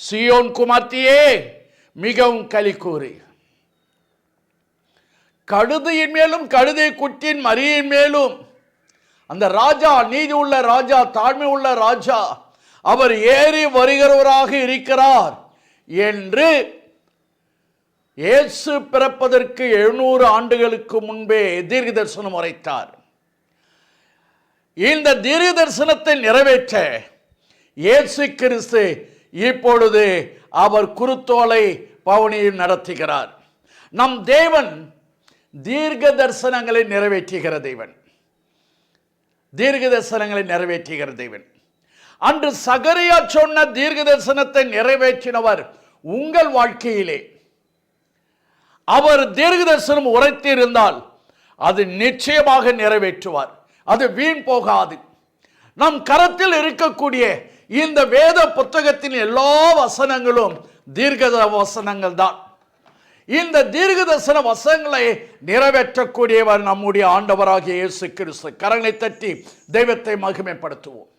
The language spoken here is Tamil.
சீயோன் குமார்த்தியே மிகவும் களி கூறி. கழுதையின் மேலும் கழுதை குட்டியின் மரியின் மேலும் அந்த ராஜா, நீதி உள்ள ராஜா, தாழ்மை உள்ள ராஜா, அவர் ஏறி வருகிறவராக இருக்கிறார் என்று இயேசு பிறப்பதற்கு 700 ஆண்டுகளுக்கு முன்பே தீர்க்க தரிசனம் உரைத்தார். இந்த தீர்க்க தரிசனத்தை நிறைவேற்ற இயேசு கிறிஸ்து இப்பொழுது அவர் குருத்தோலை பவனியில் நடத்துகிறார். நம் தேவன் தீர்க்க தரிசனங்களை நிறைவேற்றுகிற தேவன். தீர்க்க தரிசனங்களை நிறைவேற்றுகிற தேவன். அன்று சகரியா சொன்ன தீர்க்க தரிசனத்தை நிறைவேற்றினவர் உங்கள் வாழ்க்கையிலே அவர் தீர்க்க தரிசனம் உரைத்திருந்தால் அது நிச்சயமாக நிறைவேற்றுவார். அது வீண் போகாது. நம் கரத்தில் இருக்கக்கூடிய இந்த வேத புத்தகத்தின் எல்லா வசனங்களும் தீர்க்க வசனங்கள் தான். இந்த தீர்க்க தரிசன வசனங்களை நிறைவேற்றக்கூடியவர் நம்முடைய ஆண்டவராகிய இயேசு கிறிஸ்து. கரங்களை தட்டி தெய்வத்தை மகிமைப்படுத்துவோம்.